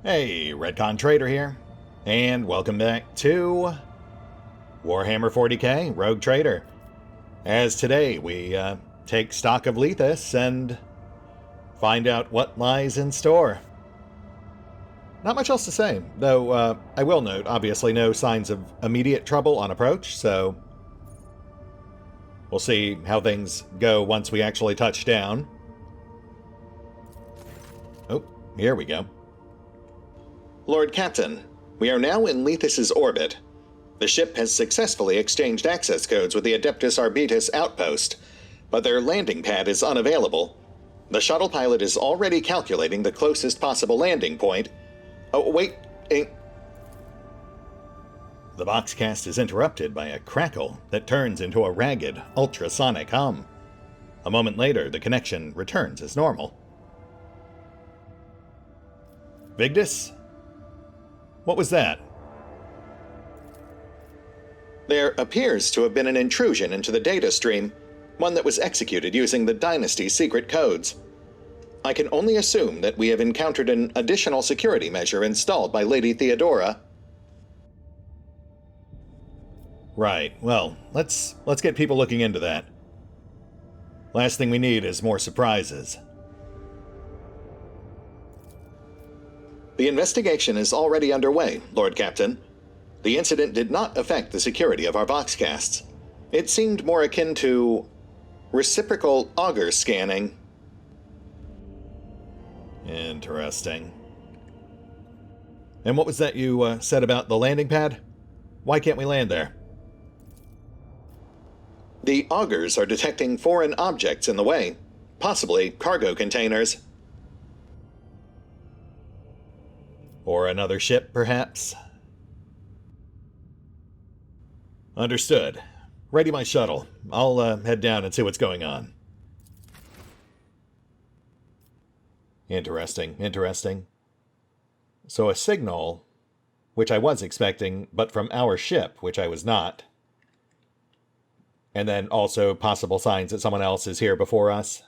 Hey, RetconRaider here, and welcome back to Warhammer 40k Rogue Trader. As today we take stock of Lethis and find out what lies in store. Not much else to say, though I will note, obviously no signs of immediate trouble on approach, so we'll see how things go once we actually touch down. Oh, here we go. Lord Captain, we are now in Lethis' orbit. The ship has successfully exchanged access codes with the Adeptus Arbitus outpost, but their landing pad is unavailable. The shuttle pilot is already calculating the closest possible landing point. Oh, wait. The boxcast is interrupted by a crackle that turns into a ragged, ultrasonic hum. A moment later, the connection returns as normal. Vigdis? What was that? There appears to have been an intrusion into the data stream, one that was executed using the Dynasty's secret codes. I can only assume that we have encountered an additional security measure installed by Lady Theodora. Right, well, let's get people looking into that. Last thing we need is more surprises. The investigation is already underway, Lord Captain. The incident did not affect the security of our boxcasts. It seemed more akin to reciprocal auger scanning. Interesting. And what was that you said about the landing pad? Why can't we land there? The augers are detecting foreign objects in the way, possibly cargo containers. Or another ship, perhaps? Understood. Ready my shuttle. I'll head down and see what's going on. Interesting. So a signal, which I was expecting, but from our ship, which I was not. And then also possible signs that someone else is here before us.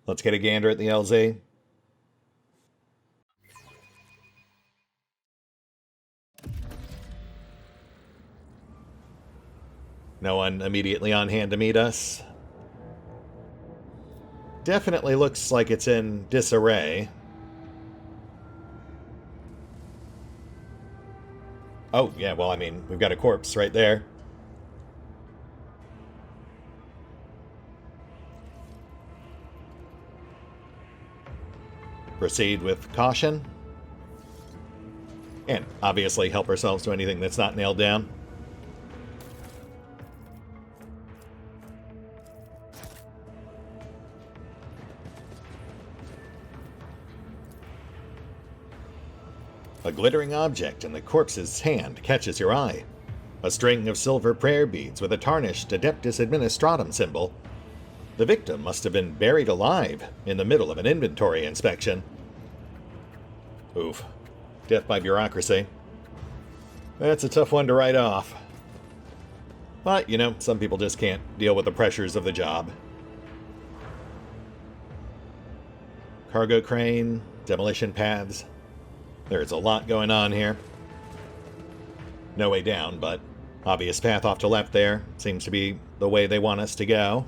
Let's get a gander at the LZ. No one immediately on hand to meet us. Definitely looks like it's in disarray. Oh, yeah, well, I mean, we've got a corpse right there. Proceed with caution. And obviously help ourselves to anything that's not nailed down. A glittering object in the corpse's hand catches your eye. A string of silver prayer beads with a tarnished Adeptus Administratum symbol. The victim must have been buried alive in the middle of an inventory inspection. Oof. Death by bureaucracy. That's a tough one to write off. But, you know, some people just can't deal with the pressures of the job. Cargo crane, demolition paths. There's a lot going on here. No way down, but obvious path off to left there. Seems to be the way they want us to go.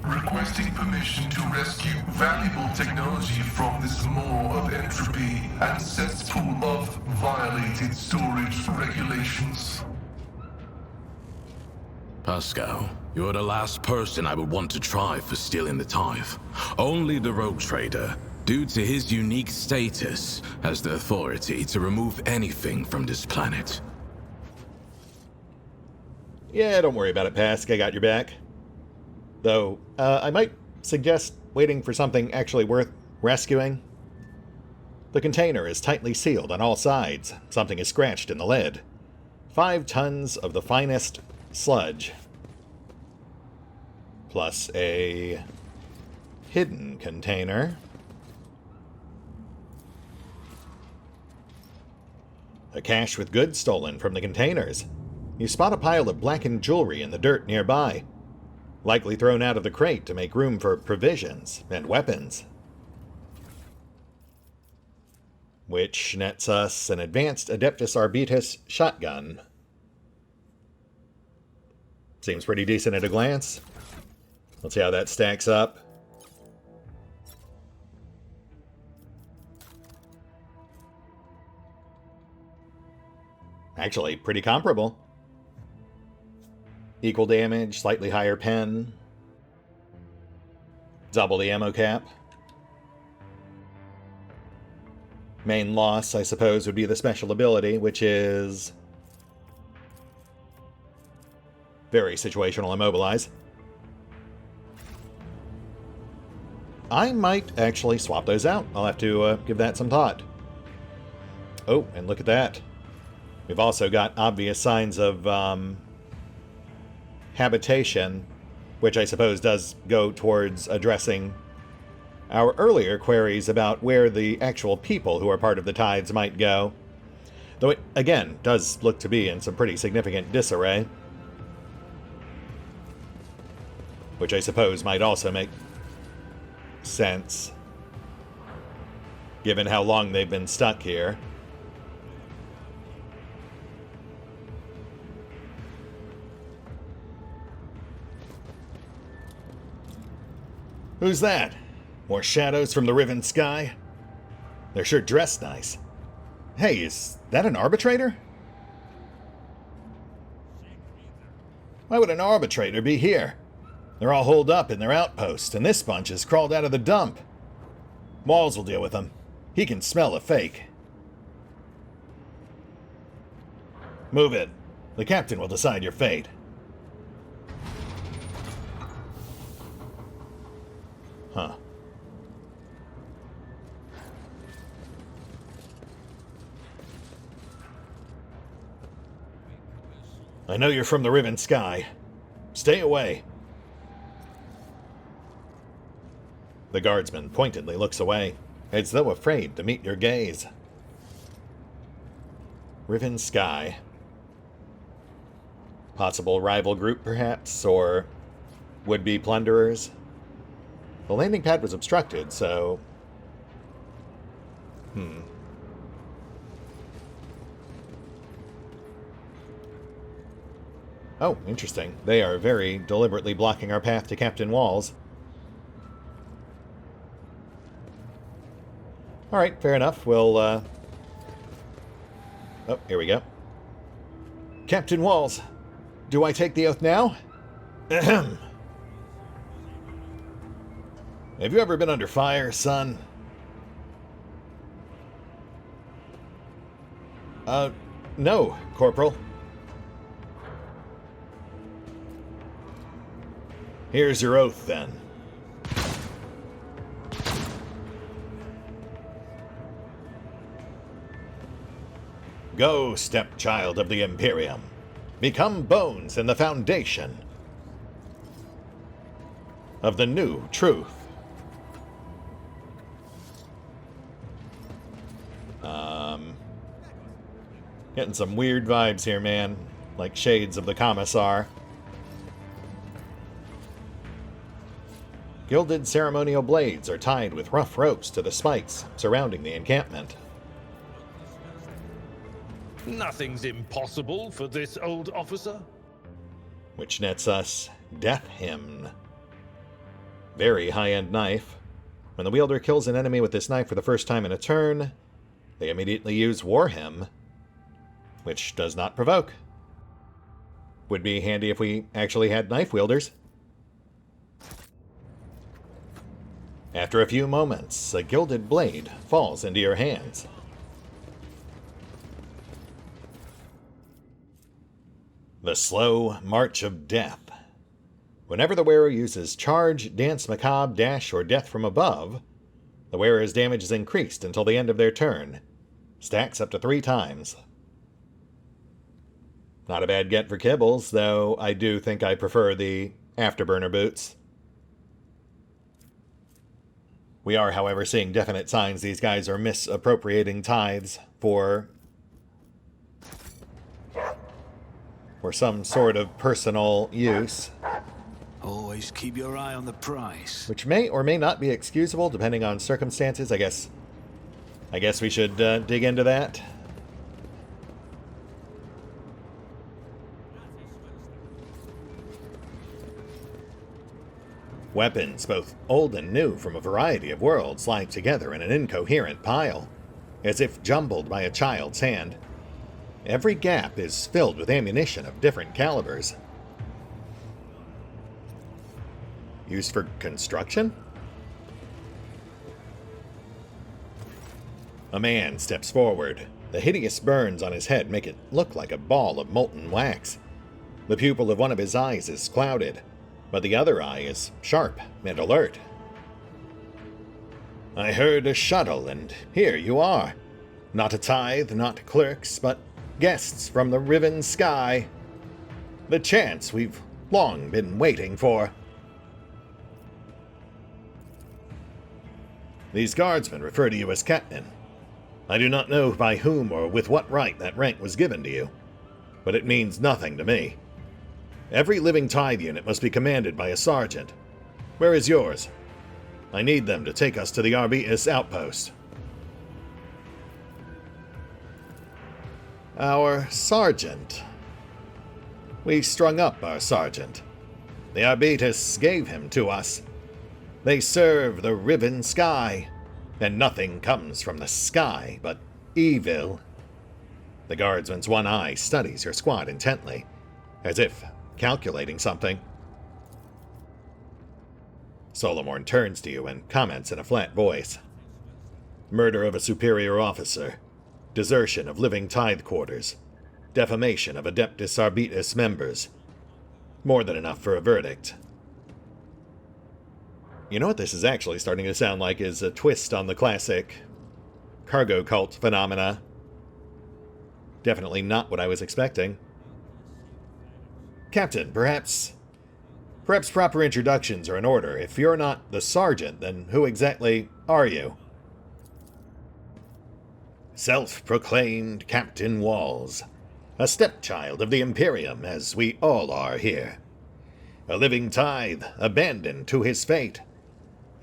Requesting permission to rescue valuable technology from this maw of entropy and cesspool of violated storage regulations. Pascal, you're the last person I would want to try for stealing the tithe. Only the Rogue Trader, due to his unique status, has the authority to remove anything from this planet. Yeah, don't worry about it, Pask. I got your back. Though, I might suggest waiting for something actually worth rescuing. The container is tightly sealed on all sides. Something is scratched in the lid. 5 tons of the finest sludge. Plus a hidden container. A cache with goods stolen from the containers. You spot a pile of blackened jewelry in the dirt nearby. Likely thrown out of the crate to make room for provisions and weapons. which nets us an advanced Adeptus Arbitus shotgun. Seems pretty decent at a glance. Let's see how that stacks up. Actually, pretty comparable. Equal damage, slightly higher pen. Double the ammo cap. Main loss, I suppose, would be the special ability, which is very situational immobilize. I might actually swap those out. I'll have to give that some thought. Oh, and look at that. We've also got obvious signs of habitation, which I suppose does go towards addressing our earlier queries about where the actual people who are part of the Tides might go. Though it, again, does look to be in some pretty significant disarray. Which I suppose might also make sense, given how long they've been stuck here. Who's that? More shadows from the riven sky? They're sure dressed nice. Hey, is that an arbitrator? Why would an arbitrator be here? They're all holed up in their outpost, and this bunch has crawled out of the dump. Walz will deal with them. He can smell a fake. Move it. The captain will decide your fate. Huh. I know you're from the riven sky. Stay away. The guardsman pointedly looks away, as though afraid to meet your gaze. Riven sky. Possible rival group, perhaps, or would-be plunderers? The landing pad was obstructed, so... Oh, interesting. They are very deliberately blocking our path to Captain Walz. Alright, fair enough. We'll, Oh, here we go. Captain Walz, do I take the oath now? Ahem. Have you ever been under fire, son? No, Corporal. Here's your oath, then. Go, stepchild of the Imperium. Become bones in the foundation of the new truth. Getting some weird vibes here, man. Like shades of the Commissar. Gilded ceremonial blades are tied with rough ropes to the spikes surrounding the encampment. Nothing's impossible for this old officer. Which nets us Death Hymn. Very high-end knife. When the wielder kills an enemy with this knife for the first time in a turn, they immediately use War Hymn, which does not provoke. Would be handy if we actually had knife wielders. After a few moments, a gilded blade falls into your hands. The Slow March of Death. Whenever the wearer uses Charge, Dance Macabre, Dash, or Death from Above, the wearer's damage is increased until the end of their turn. Stacks up to 3 times. Not a bad get for kibbles, though I do think I prefer the Afterburner boots. We are, however, seeing definite signs these guys are misappropriating tithes for some sort of personal use. Always keep your eye on the price. Which may or may not be excusable, depending on circumstances. I guess I guess we should dig into that. Weapons, both old and new from a variety of worlds, lie together in an incoherent pile, as if jumbled by a child's hand. Every gap is filled with ammunition of different calibers. Used for construction? A man steps forward. The hideous burns on his head make it look like a ball of molten wax. The pupil of one of his eyes is clouded, but the other eye is sharp and alert. I heard a shuttle, and here you are. Not a tithe, not clerks, but guests from the riven sky. The chance we've long been waiting for. These guardsmen refer to you as Captain. I do not know by whom or with what right that rank was given to you, but it means nothing to me. Every living tithe unit must be commanded by a sergeant. Where is yours? I need them to take us to the Arbitus outpost. Our sergeant. We strung up our sergeant. The Arbitus gave him to us. They serve the riven sky, and nothing comes from the sky but evil. The guardsman's one eye studies your squad intently, as if calculating something. Solomorn turns to you and comments in a flat voice. Murder of a superior officer. Desertion of living tithe quarters. Defamation of Adeptus Arbitus members. More than enough for a verdict. You know what this is actually starting to sound like is a twist on the classic cargo cult phenomena. Definitely not what I was expecting. Captain, perhaps proper introductions are in order. If you're not the sergeant, then who exactly are you? Self-proclaimed Captain Walz, a stepchild of the Imperium, as we all are here. A living tithe, abandoned to his fate,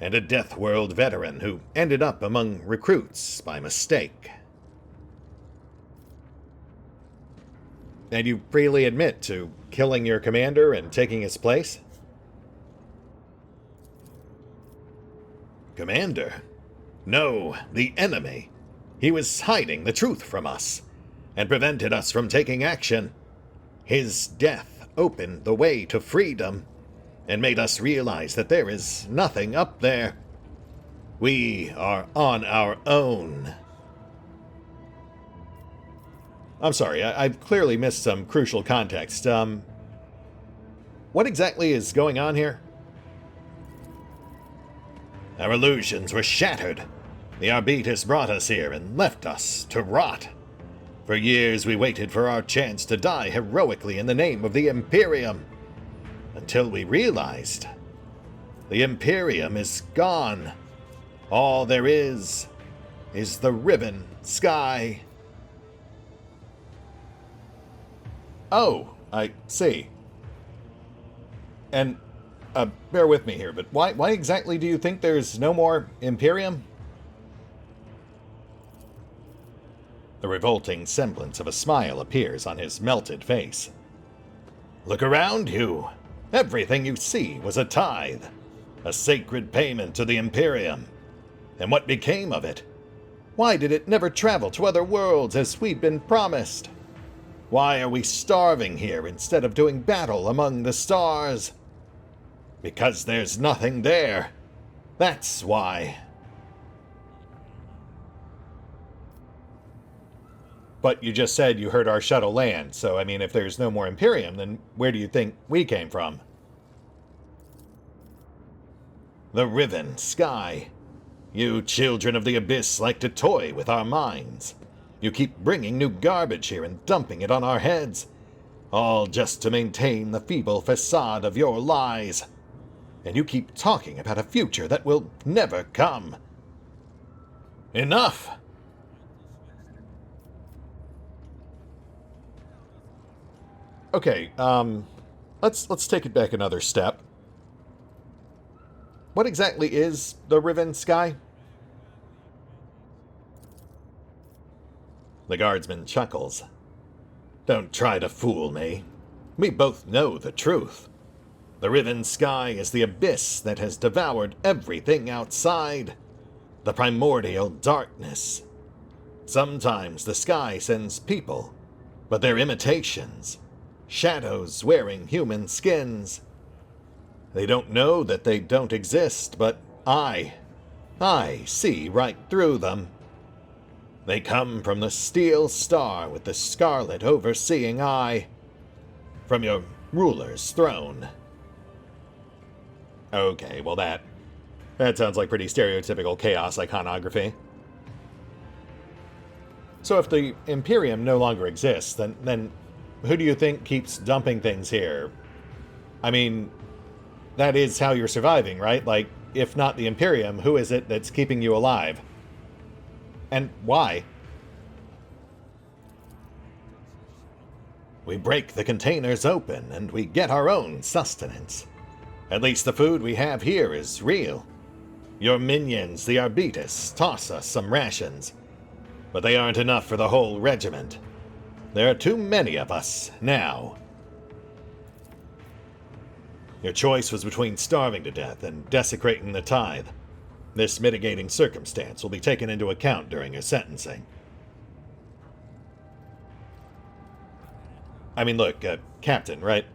and a Death World veteran who ended up among recruits by mistake. And you freely admit to killing your commander and taking his place? Commander? No, the enemy. He was hiding the truth from us, and prevented us from taking action. His death opened the way to freedom, and made us realize that there is nothing up there. We are on our own. I'm sorry, I've clearly missed some crucial context. What exactly is going on here? Our illusions were shattered. The Arbitus brought us here and left us to rot. For years we waited for our chance to die heroically in the name of the Imperium. Until we realized the Imperium is gone. All there is the riven sky. Oh, I see. And, bear with me here, but why exactly do you think there's no more Imperium? The revolting semblance of a smile appears on his melted face. Look around you. Everything you see was a tithe, a sacred payment to the Imperium. And what became of it? Why did it never travel to other worlds as we'd been promised? Why are we starving here instead of doing battle among the stars? Because there's nothing there. That's why. But you just said you heard our shuttle land, so I mean, if there's no more Imperium, then where do you think we came from? The riven sky. You children of the Abyss like to toy with our minds. You keep bringing new garbage here and dumping it on our heads, all just to maintain the feeble facade of your lies. And you keep talking about a future that will never come. Enough! Okay, let's take it back another step. What exactly is the riven sky? The guardsman chuckles. Don't try to fool me. We both know the truth. The riven sky is the abyss that has devoured everything outside. The primordial darkness. Sometimes the sky sends people, but they're imitations. Shadows wearing human skins. They don't know that they don't exist, but I see right through them. They come from the steel star with the scarlet overseeing eye. From your ruler's throne. Okay, well that sounds like pretty stereotypical chaos iconography. So if the Imperium no longer exists, then who do you think keeps dumping things here? I mean, that is how you're surviving, right? Like, if not the Imperium, who is it that's keeping you alive? And why? We break the containers open and we get our own sustenance. At least the food we have here is real. Your minions, the Arbites, toss us some rations. But they aren't enough for the whole regiment. There are too many of us now. Your choice was between starving to death and desecrating the tithe. This mitigating circumstance will be taken into account during your sentencing. I mean, look, Captain, right?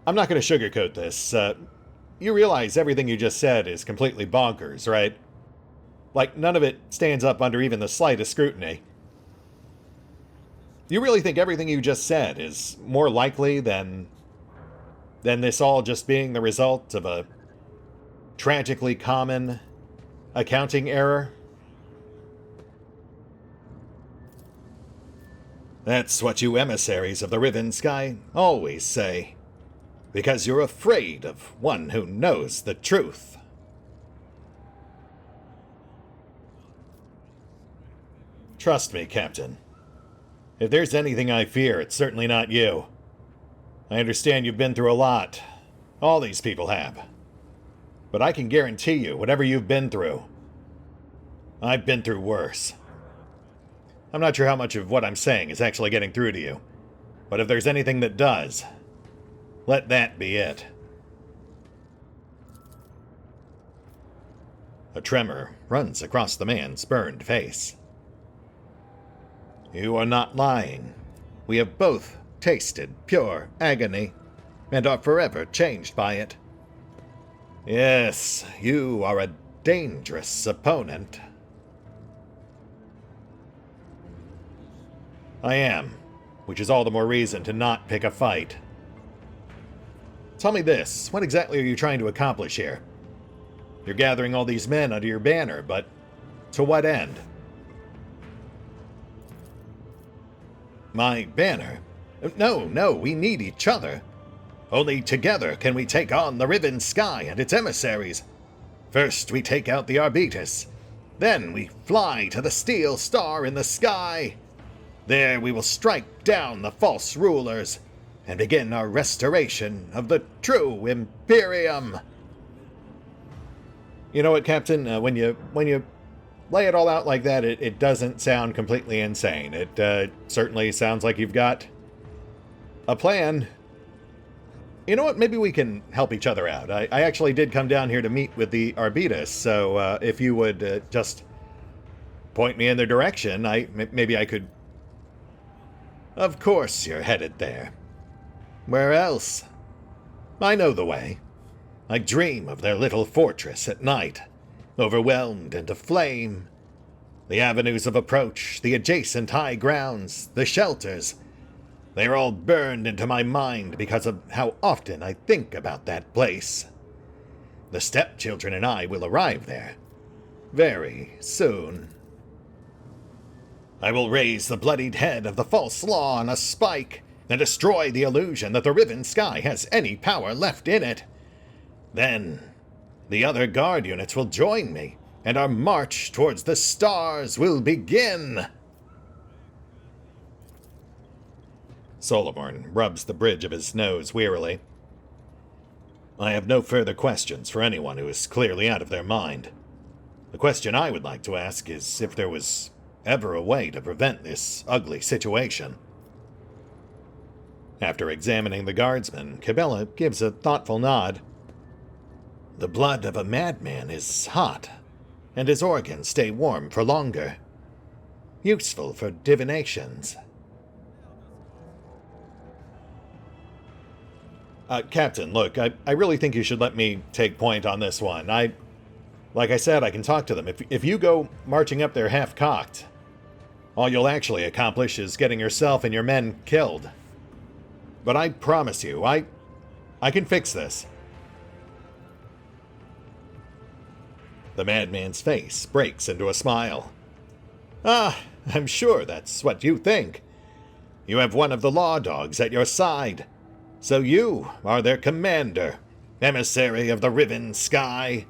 I'm not going to sugarcoat this. You realize everything you just said is completely bonkers, right? Like, none of it stands up under even the slightest scrutiny. You really think everything you just said is more likely than this all just being the result of a tragically common accounting error? That's what you emissaries of the Riven Sky always say. Because you're afraid of one who knows the truth. Trust me, Captain. If there's anything I fear, it's certainly not you. I understand you've been through a lot. All these people have. But I can guarantee you, whatever you've been through, I've been through worse. I'm not sure how much of what I'm saying is actually getting through to you. But if there's anything that does, let that be it. A tremor runs across the man's burned face. You are not lying. We have both tasted pure agony, and are forever changed by it. Yes, you are a dangerous opponent. I am, which is all the more reason to not pick a fight. Tell me this, what exactly are you trying to accomplish here? You're gathering all these men under your banner, but to what end? My banner? No, we need each other. Only together can we take on the Riven Sky and its emissaries. First we take out the Arbites. Then we fly to the steel star in the sky. There we will strike down the false rulers and begin our restoration of the true Imperium. You know what, Captain? When you lay it all out like that, it doesn't sound completely insane. It certainly sounds like you've got a plan. You know what? Maybe we can help each other out. I actually did come down here to meet with the Arbites, so if you would just point me in their direction, maybe I could... Of course you're headed there. Where else? I know the way. I dream of their little fortress at night, overwhelmed and aflame. The avenues of approach, the adjacent high grounds, the shelters, they are all burned into my mind because of how often I think about that place. The stepchildren and I will arrive there very soon. I will raise the bloodied head of the false law on a spike and destroy the illusion that the Riven Sky has any power left in it. Then, the other guard units will join me, and our march towards the stars will begin. Solomorn rubs the bridge of his nose wearily. I have no further questions for anyone who is clearly out of their mind. The question I would like to ask is if there was ever a way to prevent this ugly situation? After examining the guardsman, Cabela gives a thoughtful nod. The blood of a madman is hot, and his organs stay warm for longer. Useful for divinations. Captain, look, I really think you should let me take point on this one. Like I said, I can talk to them. If you go marching up there half-cocked, all you'll actually accomplish is getting yourself and your men killed. But I promise you, I can fix this. The madman's face breaks into a smile. Ah, I'm sure that's what you think. You have one of the law dogs at your side. So you are their commander, emissary of the riven sky.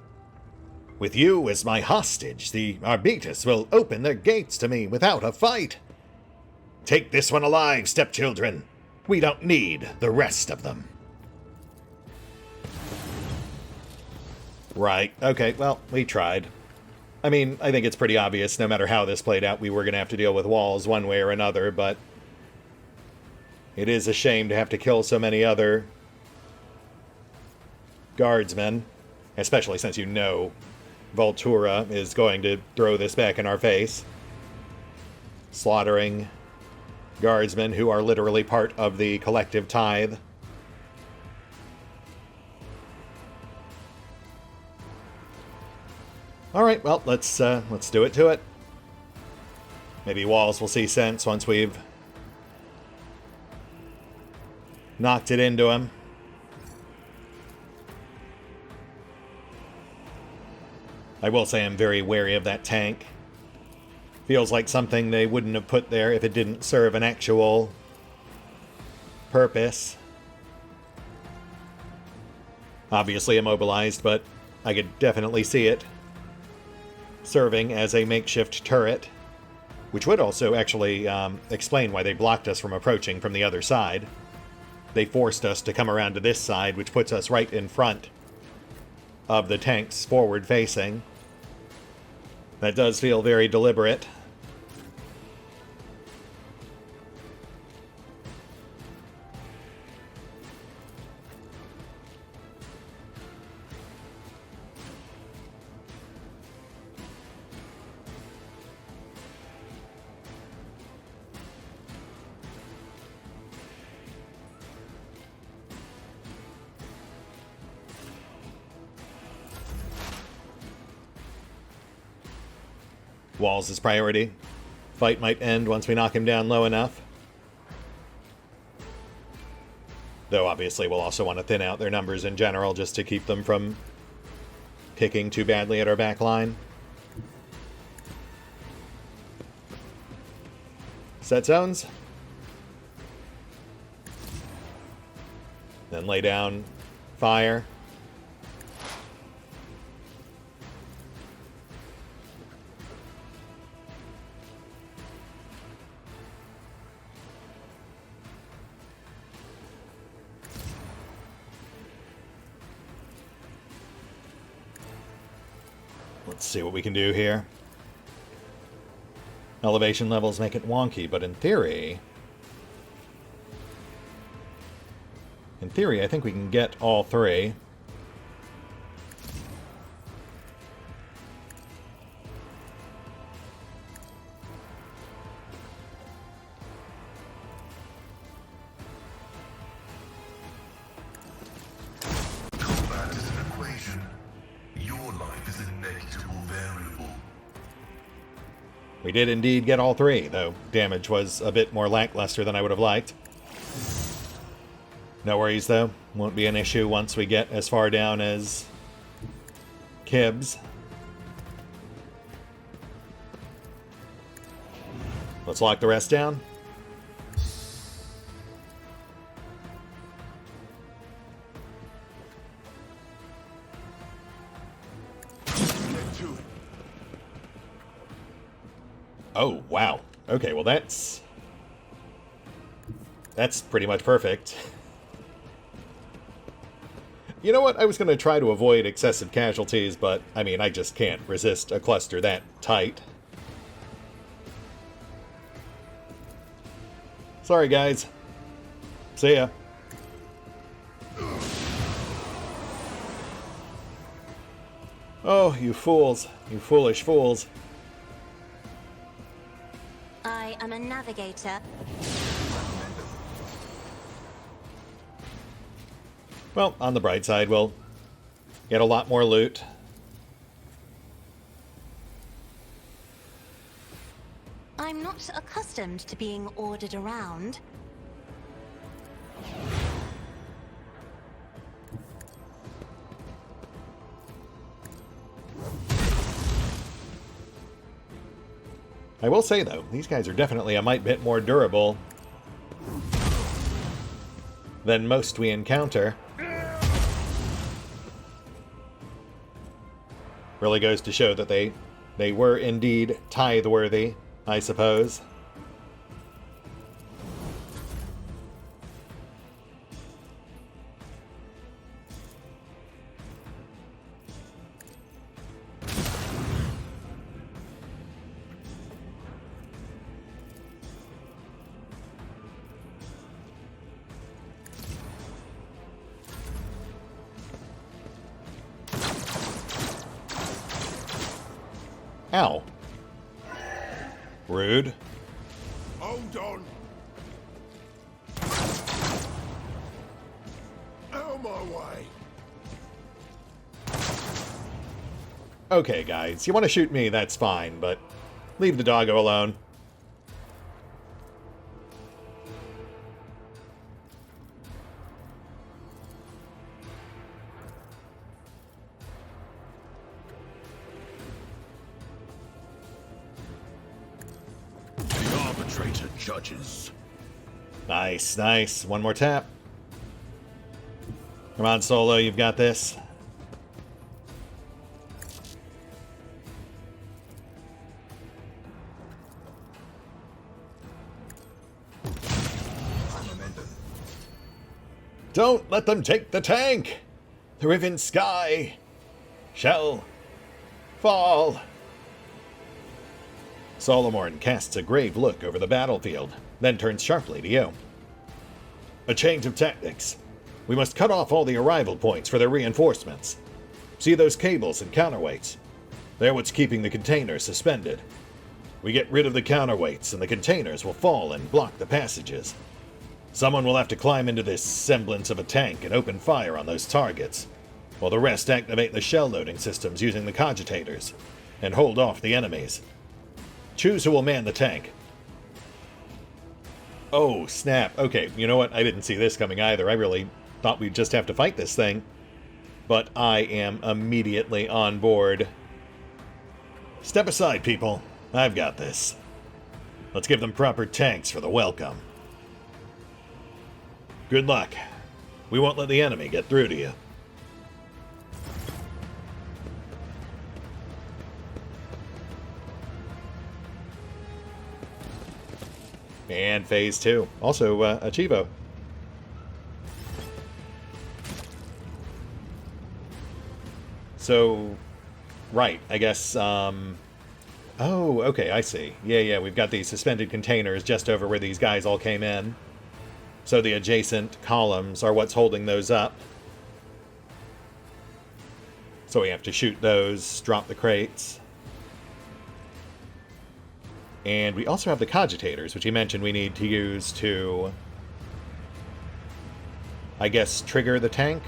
With you as my hostage, the Arbites will open their gates to me without a fight. Take this one alive, stepchildren. We don't need the rest of them. Right, okay, well, we tried. I mean, I think it's pretty obvious no matter how this played out, we were going to have to deal with Walz one way or another, but it is a shame to have to kill so many other guardsmen, especially since you know Voltura is going to throw this back in our face. Slaughtering guardsmen who are literally part of the collective tithe. Alright, well, let's do it to it. Maybe Walz will see sense once we've knocked it into him. I will say I'm very wary of that tank. Feels like something they wouldn't have put there if it didn't serve an actual purpose. Obviously immobilized, but I could definitely see it serving as a makeshift turret, which would also actually explain why they blocked us from approaching from the other side. They forced us to come around to this side, which puts us right in front of the tanks forward-facing. That does feel very deliberate. Walz is priority. Fight might end once we knock him down low enough. Though obviously we'll also want to thin out their numbers in general just to keep them from picking too badly at our back line. Set zones. Then lay down fire. Let's see what we can do here. Elevation levels make it wonky, but in theory, I think we can get all three. Combat is an equation. Your life is a negligible variable. We did indeed get all three, though damage was a bit more lackluster than I would have liked. No worries, though. Won't be an issue once we get as far down as Kibs. Let's lock the rest down. Oh, wow. Okay, well that's pretty much perfect. You know what? I was going to try to avoid excessive casualties, but, I mean, I just can't resist a cluster that tight. Sorry, guys. See ya. Oh, you fools. You foolish fools. I am a navigator. Well, on the bright side, we'll get a lot more loot. I'm not accustomed to being ordered around. I will say, though, these guys are definitely a mite bit more durable than most we encounter. Really goes to show that they were indeed tithe-worthy, I suppose. Ow. Rude. Hold on. Out of my way. Okay, guys, you want to shoot me, that's fine, but leave the doggo alone. Judges. Nice, nice. One more tap. Come on, Solo, you've got this. Don't let them take the tank! The riven sky shall fall. Solomorn casts a grave look over the battlefield, then turns sharply to you. A change of tactics. We must cut off all the arrival points for their reinforcements. See those cables and counterweights? They're what's keeping the containers suspended. We get rid of the counterweights and the containers will fall and block the passages. Someone will have to climb into this semblance of a tank and open fire on those targets, while the rest activate the shell loading systems using the cogitators and hold off the enemies. Choose who will man the tank. Oh, snap. Okay, you know what? I didn't see this coming either. I really thought we'd just have to fight this thing. But I am immediately on board. Step aside, people. I've got this. Let's give them proper tanks for the welcome. Good luck. We won't let the enemy get through to you. And phase 2. Also, Achivo. So, right, I guess, oh, okay, I see. Yeah, we've got these suspended containers just over where these guys all came in. So the adjacent columns are what's holding those up. So we have to shoot those, drop the crates. And we also have the cogitators, which he mentioned we need to use to, I guess, trigger the tank.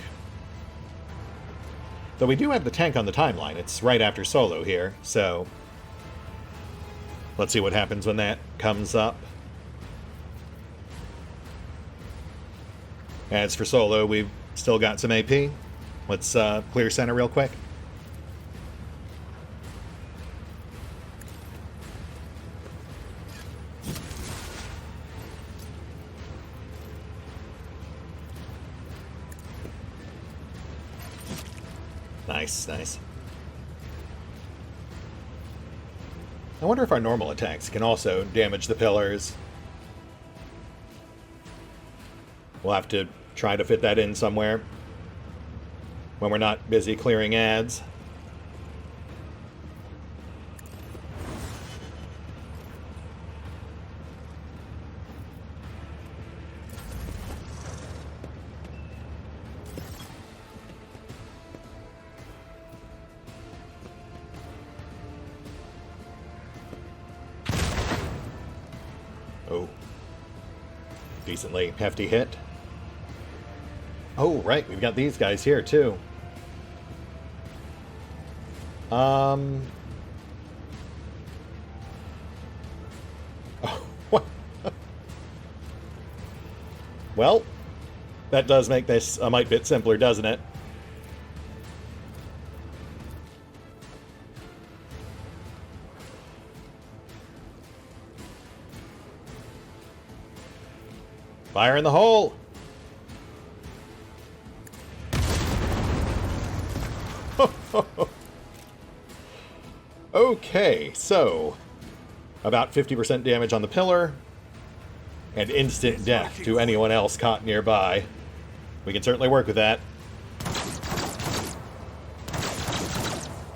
Though we do have the tank on the timeline. It's right after Solo here, so let's see what happens when that comes up. As for Solo, we've still got some AP. Let's clear center real quick. Nice, nice. I wonder if our normal attacks can also damage the pillars. We'll have to try to fit that in somewhere when we're not busy clearing ads. decently hefty hit. Oh, right, we've got these guys here, too. Oh, what? Well, that does make this a mite bit simpler, doesn't it? Fire in the hole! Okay, so about 50% damage on the pillar and instant death to anyone else caught nearby. We can certainly work with that.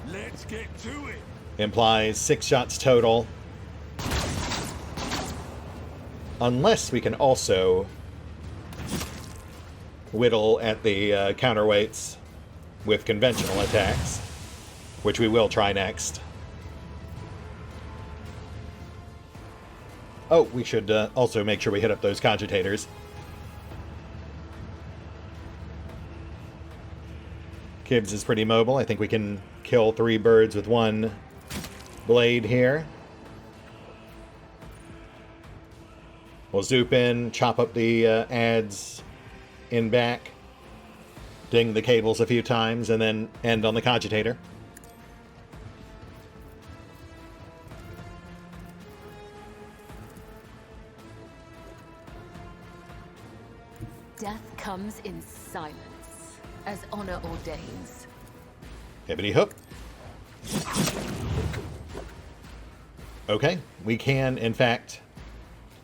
Let's get to it. Implies 6 shots total. Unless we can also whittle at the counterweights with conventional attacks, which we will try next. Oh, we should also make sure we hit up those cogitators. Gibbs is pretty mobile. I think we can kill 3 birds with 1 blade here. We'll zoop in, chop up the adds in back, ding the cables a few times, and then end on the cogitator. Death comes in silence, as honor ordains. Hippity hook. Okay, we can, in fact,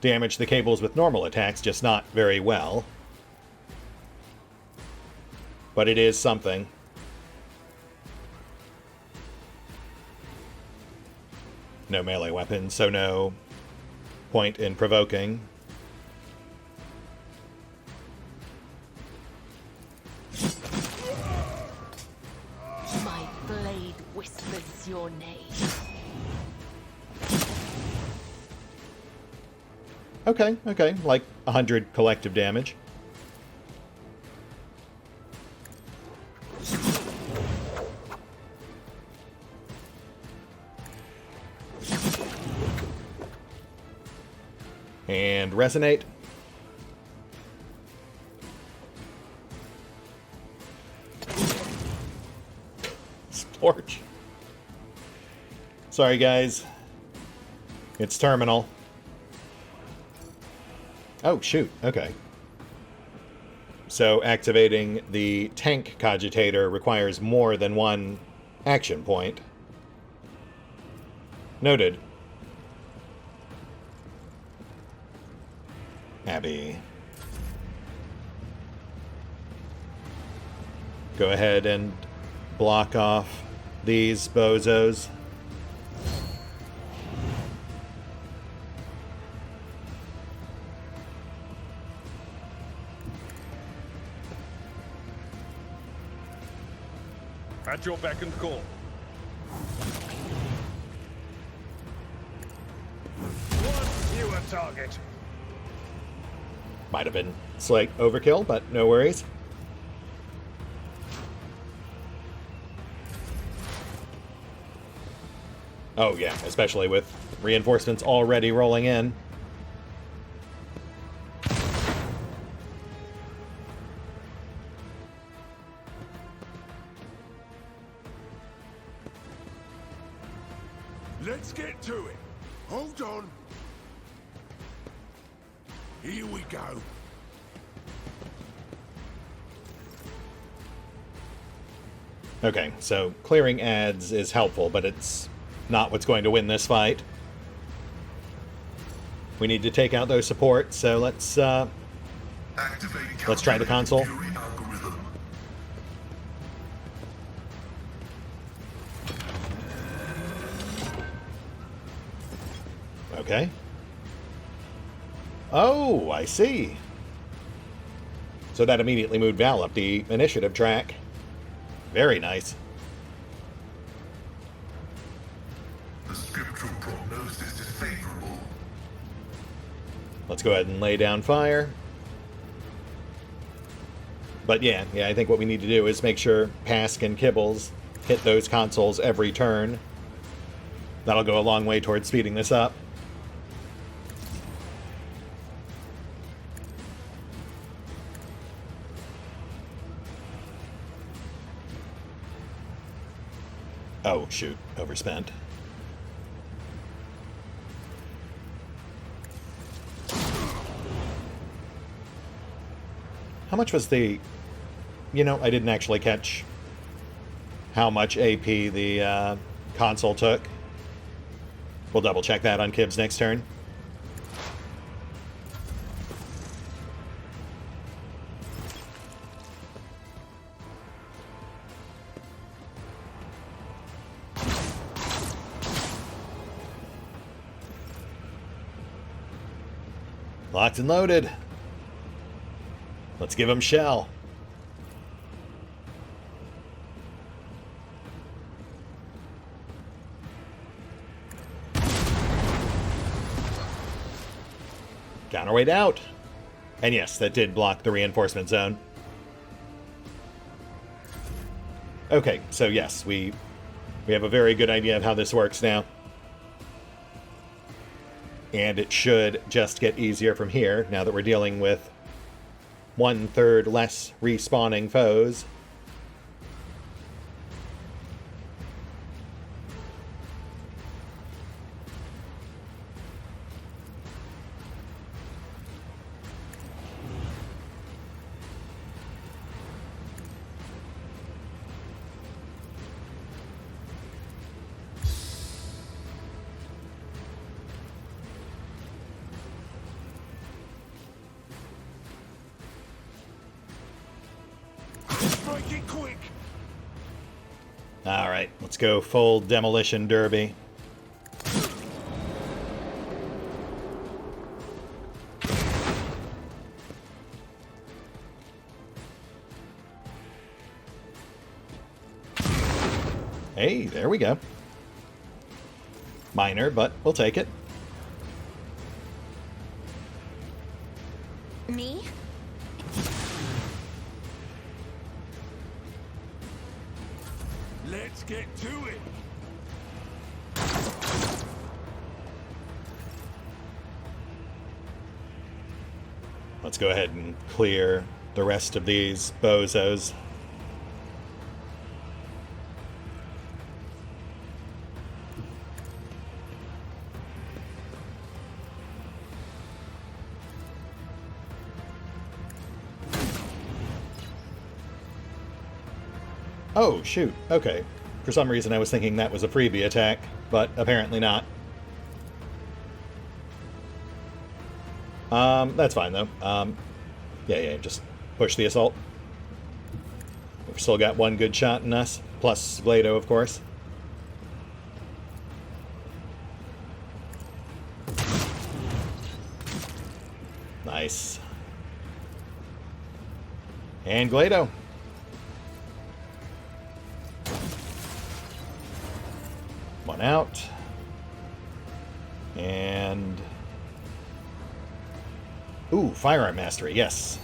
damage the cables with normal attacks, just not very well. But it is something. No melee weapon, so no point in provoking. My blade whispers your name. Okay, like 100 collective damage. And resonate. Scorch. Sorry, guys. It's terminal. Oh, shoot. Okay. So activating the tank cogitator requires more than 1 action point. Noted. Abby. Go ahead and block off these bozos. At your beck and call. One fewer target. Might have been slight overkill, but no worries. Oh yeah, especially with reinforcements already rolling in. Let's get to it. Hold on. Here we go. Okay, so clearing adds is helpful, but it's not what's going to win this fight. We need to take out those supports, so let's try the console. Okay. Oh, I see. So that immediately moved Val up the initiative track. Very nice. The scriptural prognosis is favorable. Let's go ahead and lay down fire. But yeah, I think what we need to do is make sure Pask and Kibbles hit those consoles every turn. That'll go a long way towards speeding this up. Oh, shoot. Overspent. How much was the... You know, I didn't actually catch how much AP the console took. We'll double check that on Kib's next turn. Locked and loaded. Let's give him shell. Counterweight out. And yes, that did block the reinforcement zone. Okay, so yes, we have a very good idea of how this works now. And it should just get easier from here, now that we're dealing with 1/3 less respawning foes. Strike it quick! Alright, let's go full demolition derby. Hey, there we go. Minor, but we'll take it. Me? Let's get to it! Let's go ahead and clear the rest of these bozos. Oh, shoot. Okay. For some reason I was thinking that was a freebie attack, but apparently not. That's fine, though. Yeah, just push the assault. We've still got one good shot in us, plus Glado, of course. Nice. And Glado. One out. And... Ooh, Firearm Mastery, yes.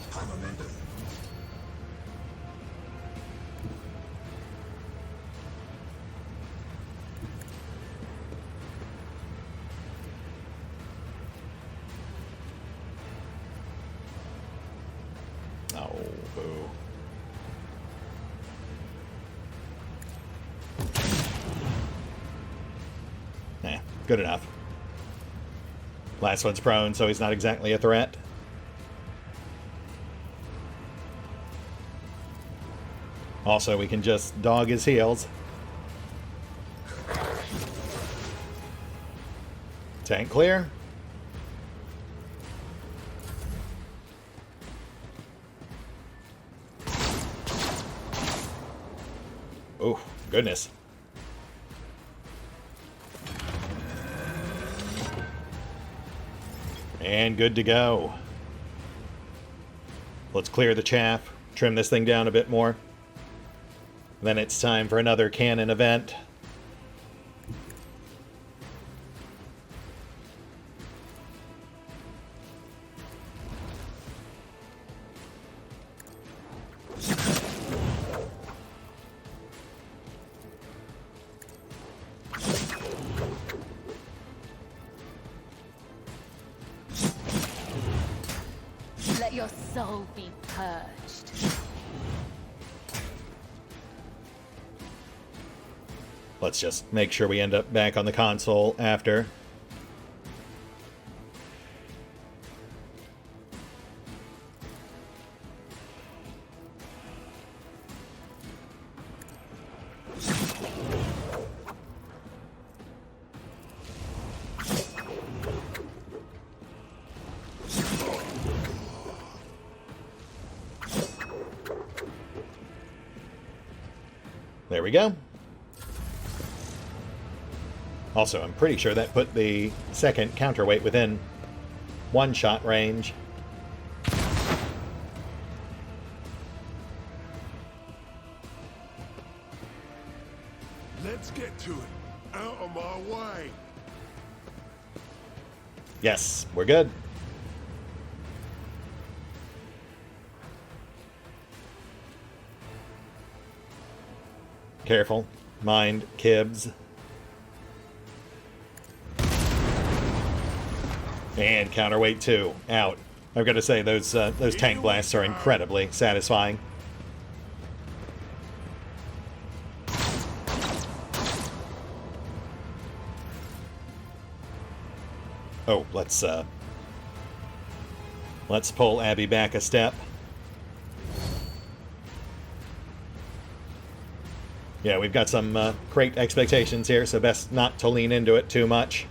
Oh, boo. Good enough. Last one's prone, so he's not exactly a threat. Also, we can just dog his heels. Tank clear. Oh, goodness. And good to go. Let's clear the chaff, trim this thing down a bit more. Then it's time for another cannon event. your soul be purged. Let's just make sure we end up back on the console after. There we go. Also, I'm pretty sure that put the second counterweight within one-shot range. Let's get to it. Out of my way. Yes, we're good. Careful. Mind Kibs. And counterweight 2. Out. I've got to say, those tank blasts are incredibly satisfying. Oh, let's pull Abby back a step. Yeah, we've got some great expectations here, so best not to lean into it too much.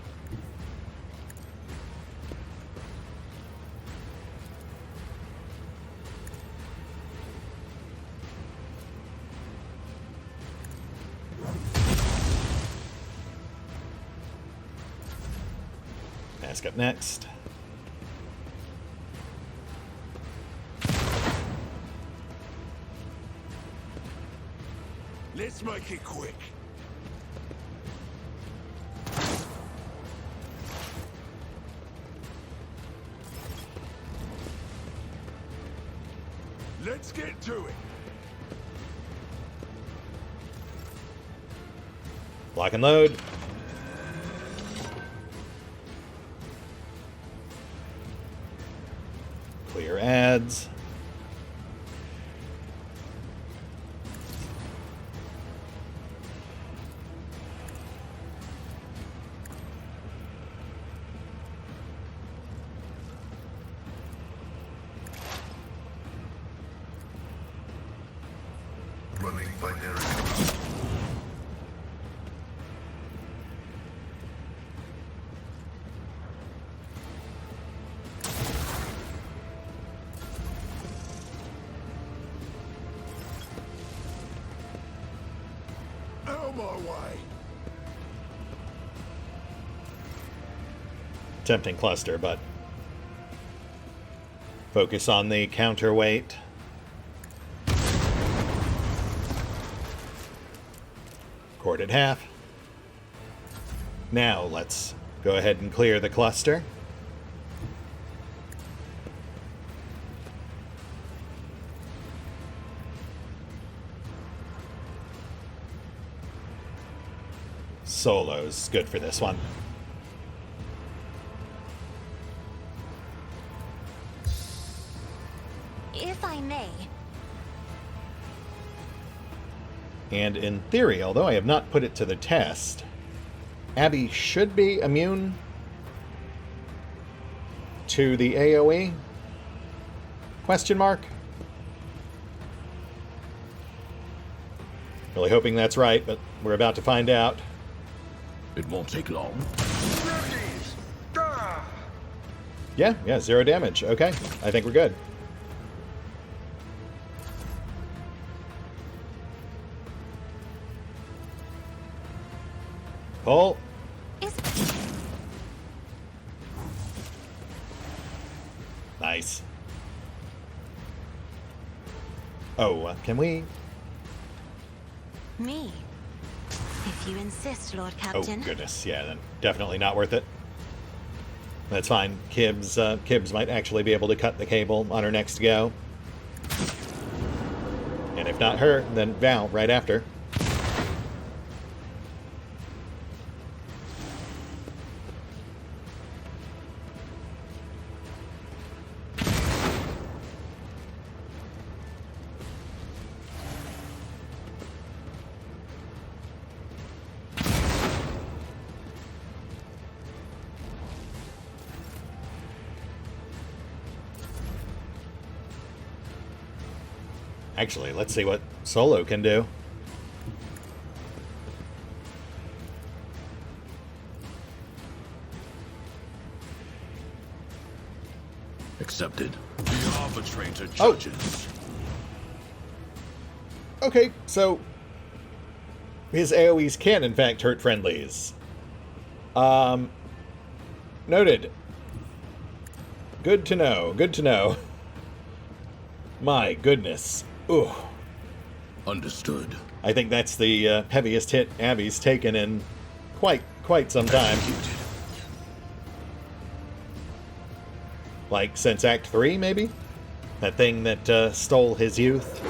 Mask up next. Let's make it quick. Let's get to it. Lock and load. Clear ads. Running binary. Out of my way. Tempting cluster, but focus on the counterweight. Cord at half. Now let's go ahead and clear the cluster. Solo's good for this one. If I may, And in theory, although I have not put it to the test, Abby should be immune to the AoE? Question mark? Really hoping that's right, but we're about to find out. It won't take long. Yeah, 0 damage. Okay, I think we're good. Pull. Nice. Oh, can we? Me. If you insist, Lord Captain. Oh, goodness. Yeah, then definitely not worth it. That's fine. Kibbs might actually be able to cut the cable on her next go. And if not her, then Val right after. Actually, let's see what Solo can do. Accepted. The arbitrator judges. Okay, so his AoEs can in fact hurt friendlies. Noted. Good to know, good to know. My goodness. Ooh. Understood. I think that's the heaviest hit Abby's taken in quite some time. Like since Act 3, maybe? That thing that stole his youth.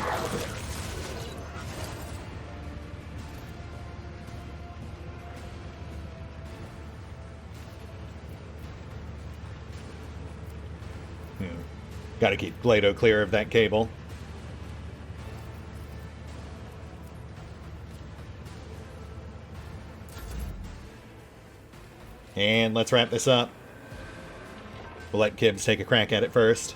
Gotta keep Blado clear of that cable. And let's wrap this up. We'll let Gibbs take a crack at it first.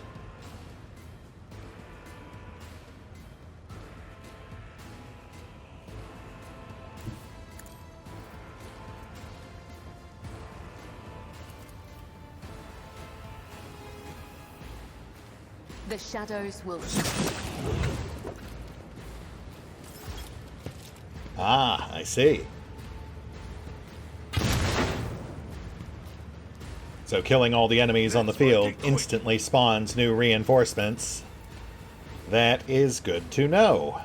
The shadows will... Ah, I see. So killing all the enemies on the field instantly spawns new reinforcements. That is good to know.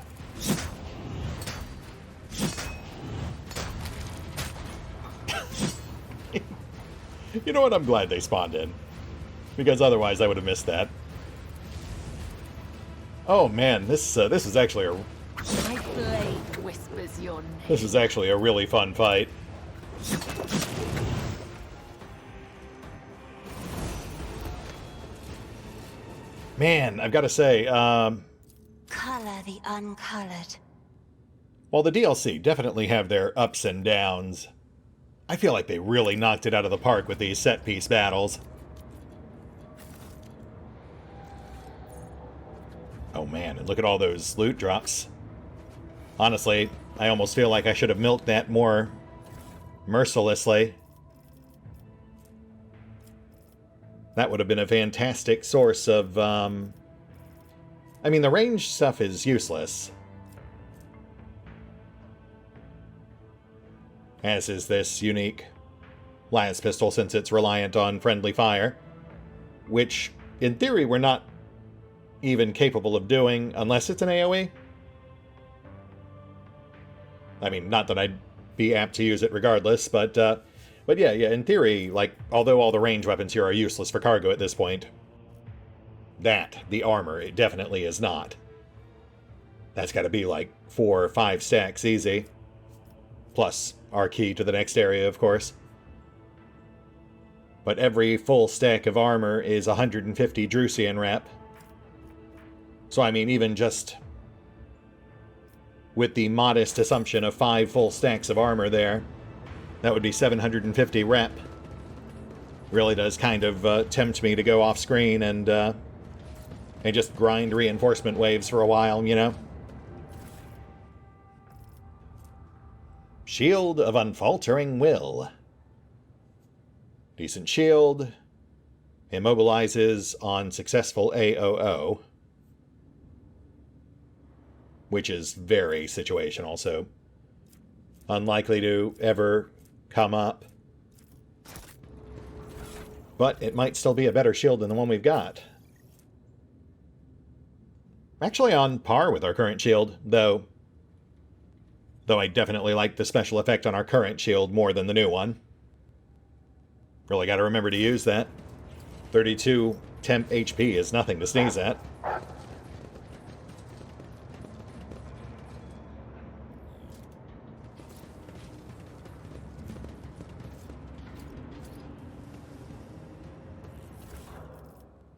You know what? I'm glad they spawned in. Because otherwise I would have missed that. Oh man, this is actually a... My blade whispers your name. This is actually a really fun fight. Man, I've got to say, Color the uncolored. while the DLC definitely have their ups and downs, I feel like they really knocked it out of the park with these set-piece battles. Oh man, and look at all those loot drops. Honestly, I almost feel like I should have milked that more mercilessly. That would have been a fantastic source of, I mean, the range stuff is useless. As is this unique las pistol, since it's reliant on friendly fire. Which, in theory, we're not even capable of doing unless it's an AoE. I mean, not that I'd be apt to use it regardless, but yeah, in theory, like, although all the range weapons here are useless for cargo at this point, the armor, it definitely is not. That's got to be like 4 or 5 stacks easy. Plus our key to the next area, of course. But every full stack of armor is 150 Drusian rep. So I mean, even just with the modest assumption of 5 full stacks of armor there, that would be 750 rep. Really does kind of tempt me to go off screen and just grind reinforcement waves for a while, you know? Shield of Unfaltering Will. Decent shield. Immobilizes on successful AOO. Which is very situational, so unlikely to ever come up. But it might still be a better shield than the one we've got. Actually on par with our current shield, though I definitely like the special effect on our current shield more than the new one. Really got to remember to use that. 32 temp HP is nothing to sneeze at.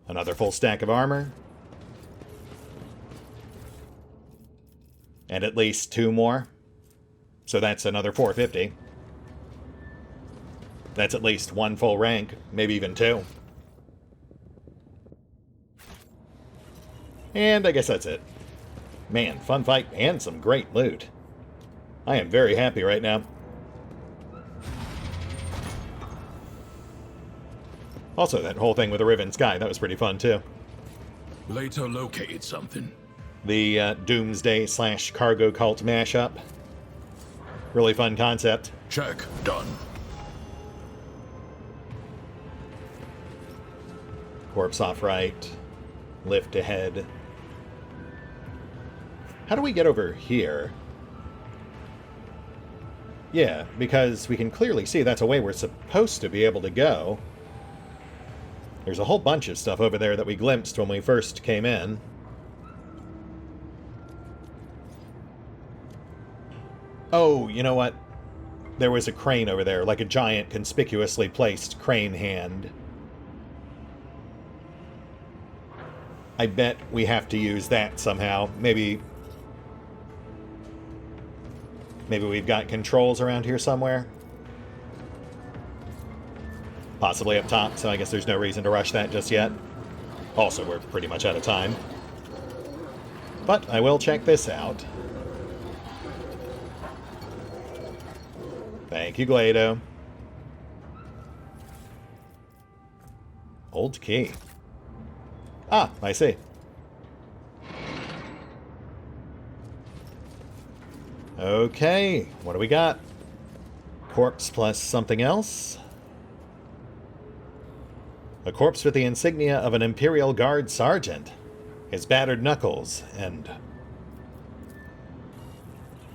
Another full stack of armor. And at least 2 more. So that's another 450. That's at least 1 full rank, maybe even 2. And I guess that's it. Man, fun fight and some great loot. I am very happy right now. Also, that whole thing with the Riven Sky, that was pretty fun too. Later located something. The Doomsday/Cargo Cult mashup. Really fun concept. Check. Done. Corpse off right. Lift ahead. How do we get over here? Yeah, because we can clearly see that's a way we're supposed to be able to go. There's a whole bunch of stuff over there that we glimpsed when we first came in. Oh, you know what? There was a crane over there, like a giant, conspicuously placed crane hand. I bet we have to use that somehow. Maybe we've got controls around here somewhere. Possibly up top, so I guess there's no reason to rush that just yet. Also, we're pretty much out of time. But I will check this out. Thank you, Glado. Old key. Ah, I see. Okay, what do we got? Corpse plus something else? A corpse with the insignia of an Imperial Guard sergeant. His battered knuckles and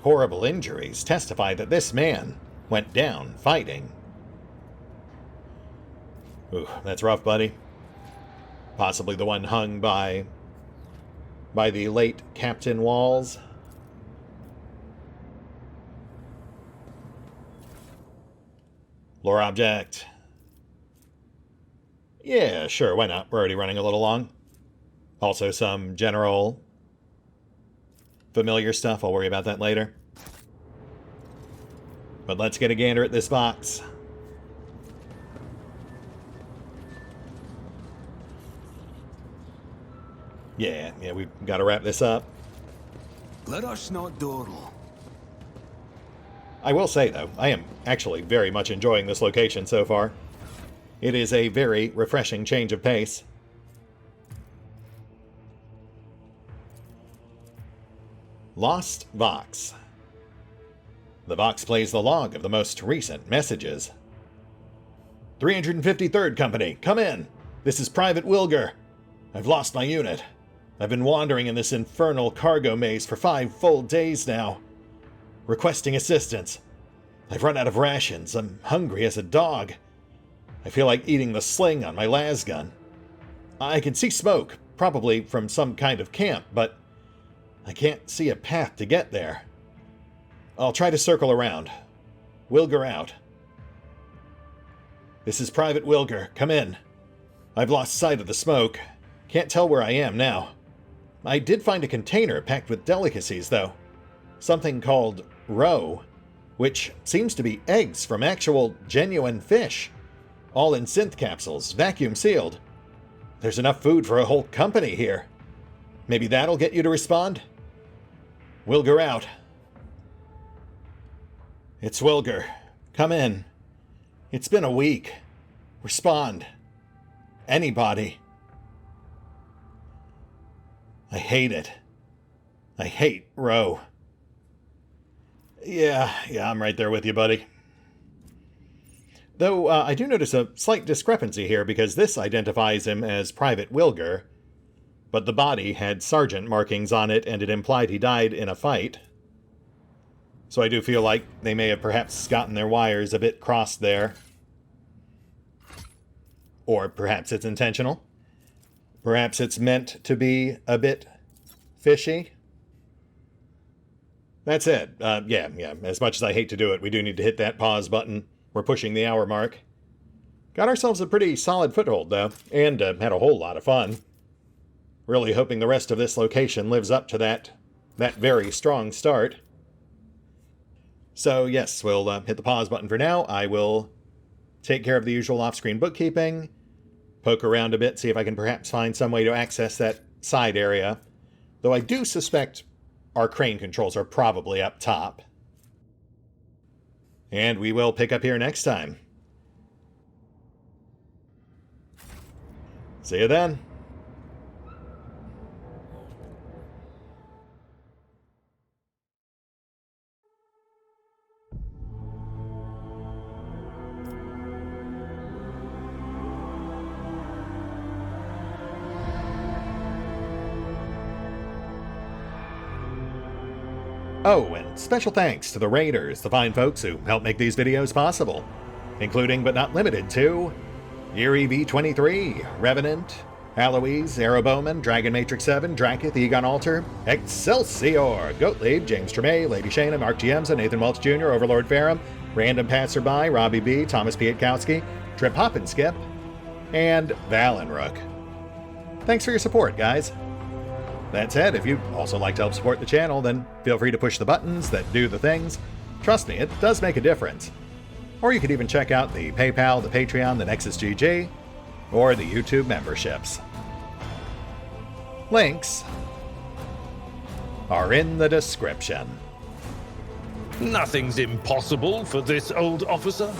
horrible injuries testify that this man went down fighting. Ooh, that's rough, buddy. Possibly the one hung by the late Captain Walz. Lore object. Yeah, sure, why not? We're already running a little long. Also some general familiar stuff. I'll worry about that later. But let's get a gander at this box. Yeah, we've got to wrap this up. Let us not dawdle. I will say, though, I am actually very much enjoying this location so far. It is a very refreshing change of pace. Lost Box. The box plays the log of the most recent messages. 353rd Company, come in! This is Private Wilger. I've lost my unit. I've been wandering in this infernal cargo maze for 5 full days now, requesting assistance. I've run out of rations. I'm hungry as a dog. I feel like eating the sling on my lasgun. I can see smoke, probably from some kind of camp, but I can't see a path to get there. I'll try to circle around. Wilger out. This is Private Wilger. Come in. I've lost sight of the smoke. Can't tell where I am now. I did find a container packed with delicacies, though. Something called roe, which seems to be eggs from actual, genuine fish. All in synth capsules, vacuum sealed. There's enough food for a whole company here. Maybe that'll get you to respond? Wilger out. It's Wilger. Come in. It's been a week. Respond. Anybody. I hate it. I hate roe. Yeah, I'm right there with you, buddy. Though, I do notice a slight discrepancy here, because this identifies him as Private Wilger, but the body had sergeant markings on it, and it implied he died in a fight. So I do feel like they may have perhaps gotten their wires a bit crossed there. Or perhaps it's intentional. Perhaps it's meant to be a bit fishy. That's it. Yeah. As much as I hate to do it, we do need to hit that pause button. We're pushing the hour mark. Got ourselves a pretty solid foothold, though, and had a whole lot of fun. Really hoping the rest of this location lives up to that very strong start. So, yes, we'll hit the pause button for now. I will take care of the usual off-screen bookkeeping, poke around a bit, see if I can perhaps find some way to access that side area. Though I do suspect our crane controls are probably up top. And we will pick up here next time. See you then. Oh, and special thanks to the Raiders, the fine folks who help make these videos possible, including but not limited to Eerie V23, Revenant, Alois, Aerobowman, Dragon Matrix 7, Drakiith, EgonAlter, Exsellsior, Gottlieb, James Trimmier, Lady Shayna, Mark Giemza, Nathan Welch Jr., OverlordPherom, RandomPassrby, RobbyB, Tomasz Piątkowski, Triphoppenskip, and Valinrook. Thanks for your support, guys. That said, if you'd also like to help support the channel, then feel free to push the buttons that do the things. Trust me, it does make a difference. Or you could even check out the PayPal, the Patreon, the Nexus GG, or the YouTube memberships. Links are in the description. Nothing's impossible for this old officer.